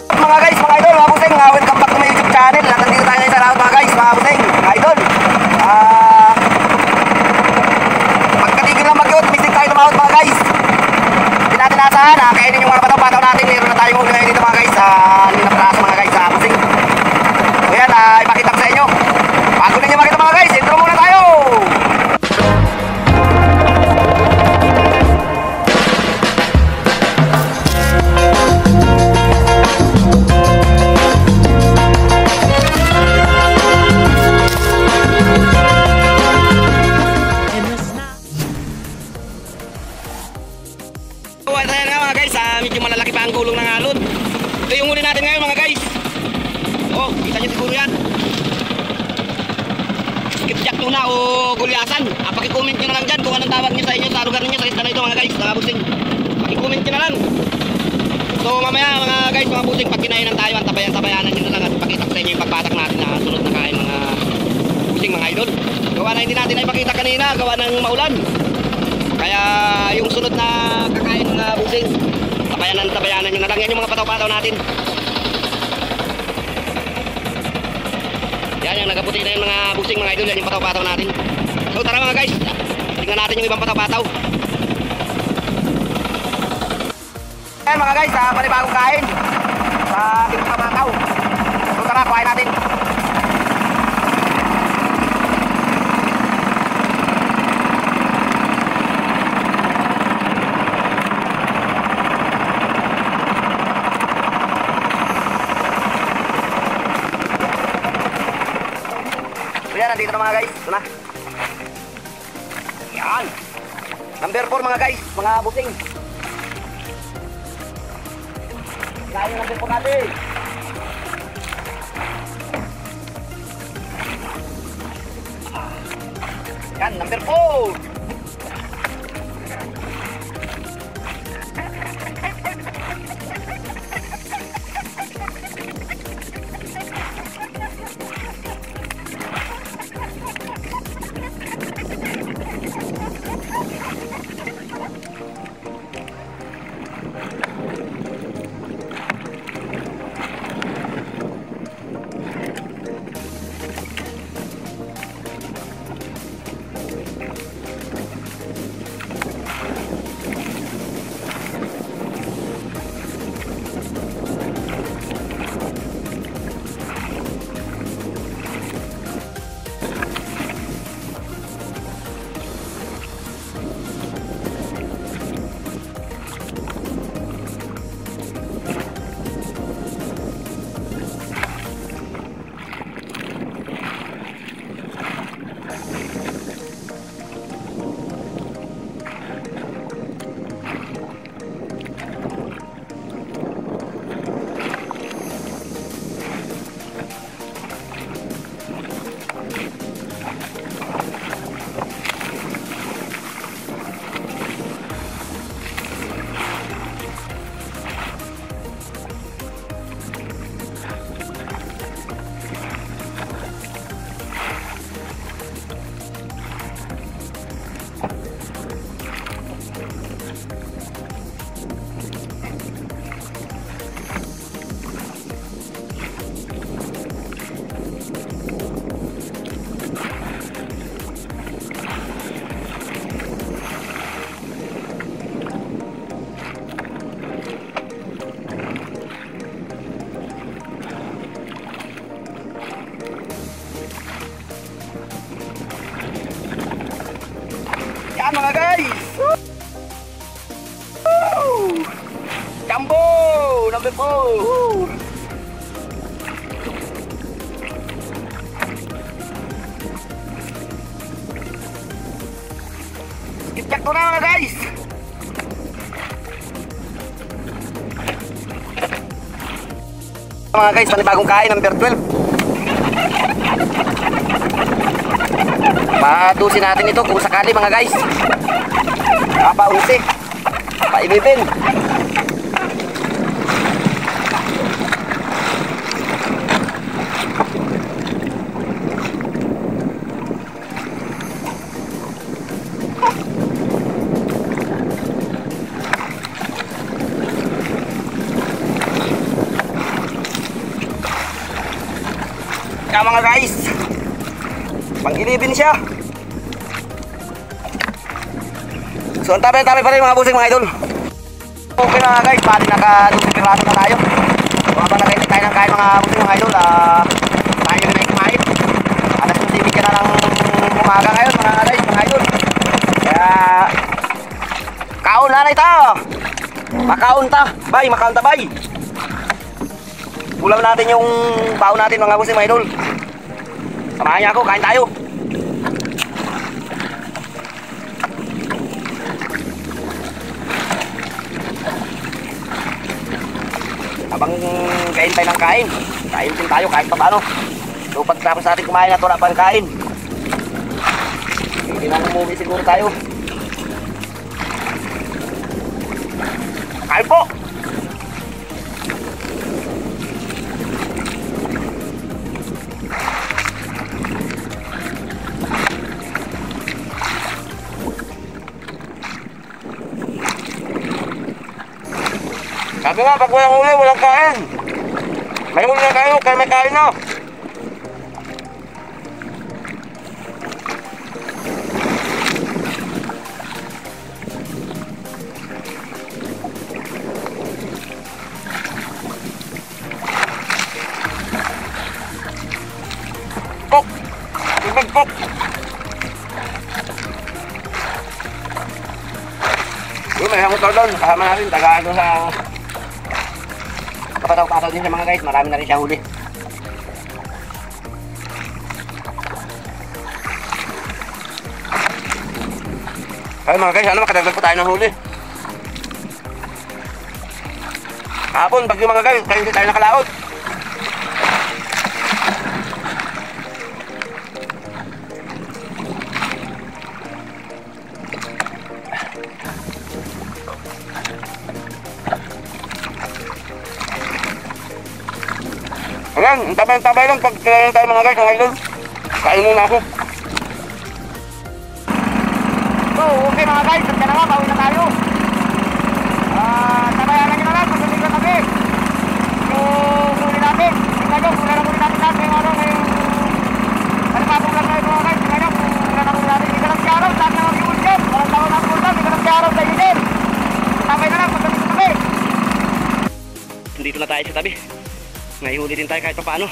Mga guys, mga idol, mga busing, welcome back to my YouTube channel. Nandito tayo ngayon sa lahat mga guys, mga busing, mga idol. Pagkatigil lang mag-yot, mistik tayo lumahot mga guys. Hindi natin asahan, kainin yung mga pataw-pataw natin. Meron na tayong huli ngayon dito mga guys, ninapraso mga guys, busing. So yan, ipakita ko sa inyo. Bago ninyo makita mga guys, intro muna tayo. Medyo malalaki pa ang gulong ng alon. Ito yung huli natin ngayon mga guys. Oh, kita nyo siguro yan. Skipjack tuna o gulyasan. Pakicomment nyo na lang dyan kung anong tawag nyo sa inyo, sa lugar nyo, sa isla na ito mga guys, mga busing. Pakicomment nyo na lang. So mamaya mga guys, mga busing, pag kinainan tayo, ang tabayan-tabayanan nyo na lang at ipakita ko sa inyo yung pagbatak natin na sunod na kain mga busing, mga idol. Gawa na hindi natin na ipakita kanina, gawa ng maulan. Kaya yung sunod na kakain mga busing, tabayanan nyo na lang yan yung mga pataw-pataw natin. Yan yung nagaputi na yung mga busing mga idol, yan yung pataw-pataw natin. So tara mga guys, tingnan natin yung ibang pataw-pataw. Yan mga guys, panibagong kain sa ating pataw. So tara, kuhain natin. Yan, nandito na mga guys. Ito na. Yan. Number 4 mga guys. Mga busing. Kaya yung number 4 natin. Yan, number 4. Mga guys, jumbo number 4. Skipjack ko na mga guys. Mga guys, panibagong kain number 12. Padusin natin ito kung sakali mga guys. Paunti. Painipin. Kaya mga guys, pang-11 siya. So ang tabi pa rin mga busing mga idol. Okay mga guys, bali naka-2 na tayo. So habang nakaintay tayo ng kain mga busing mga idol, tayo na kumain. Alas 11 ka na ng umaga ngayon mga guys, mga idol. Kaya kaon na ito. Makaon ta bay. Ulam natin yung baon natin mga busing mga idol. Samahan niya ako, kain tayo. Habang kain tayo ng kain din tayo kahit pa paano. So pagtapos natin kumain at wala pang kain, hindi na umuwi siguro tayo. Kain po! Sabi nga, pag walang huli, walang kain. May huli na kayo, kaya may kain na. Kok! Tubig kok! Uy, may hangot doon. Kasama natin, tagaan doon sa kapataw-pataw din sa mga guys, marami na rin siya huli. Ay mga guys, ano makadagdag pa tayo ng huli. Kahapon, bagyo mga guys, kaya hindi tayo nakalaot. Ayan, tabay lang pag kailangan tayo mga guys, ngayon. Kain muna ako. So, okay mga guys, at na nga, bawi na tayo. Tabayanan nyo na lang, pagdating na kami. Yung huli natin, tingnan nyo, kung huli natin lahat, ngayong ano, ngayong palipatong lang ngayon mga guys, tingnan nyo, kung huli natin, hindi ka lang siaraw, lahat na mag-iul dyan, walang tawag natin ulam, hindi ka lang siaraw sa inyo. Tabay na lang, pagdating na kami. Dito na tayo sa tabi. Ngayon huli din tayo kahit pa paano.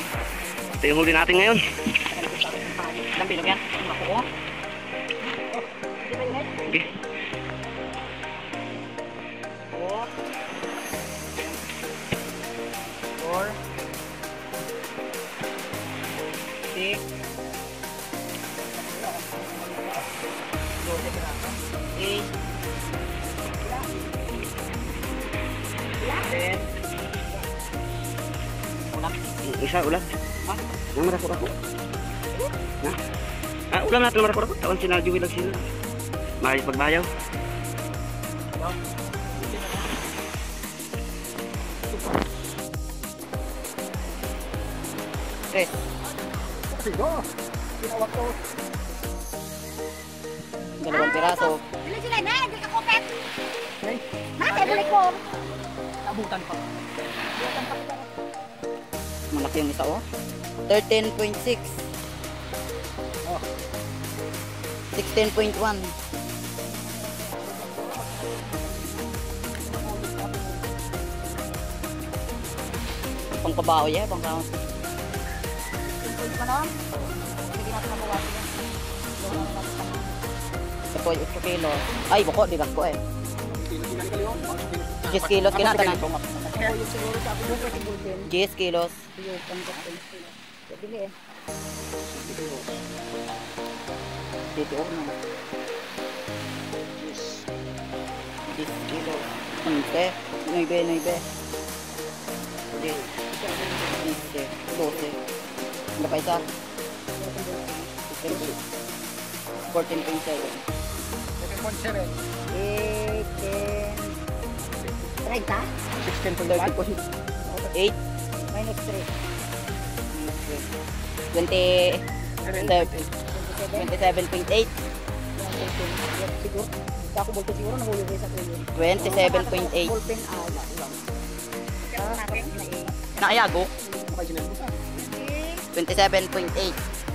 Ito yung huli natin ngayon. Ilang bilog yan? Makuha. Okay. 4 6 8 10 isa ulam. Ha? Yang marako-rako. Ha? Ulam natin marako-rako. Tawan sinadyo lang sila. Mahal pagbayaw. Okay. Sigo. Tinawag ko. Dalawang piraso. Dili sila na, di ka kopet. Okay. Mate, balik ko. Abutan pa. Malaki yung isa oh. 13.6. Oh. 16.1. Pang pabaho ya, pang kaon. Ito ay 8 kilo. Ay, buko, di ko eh. 10 kilos kinata na. 10 kilos. Bili eh. Dito oh. 10 kilos. 9. 12. Ano pa isa? 14.7. 7.7. 8 Minus 3. 27.8. Siguro. Ako bulto siguro nahulog sa kuyo. 27.8. Ballpen Naayago? 27.8.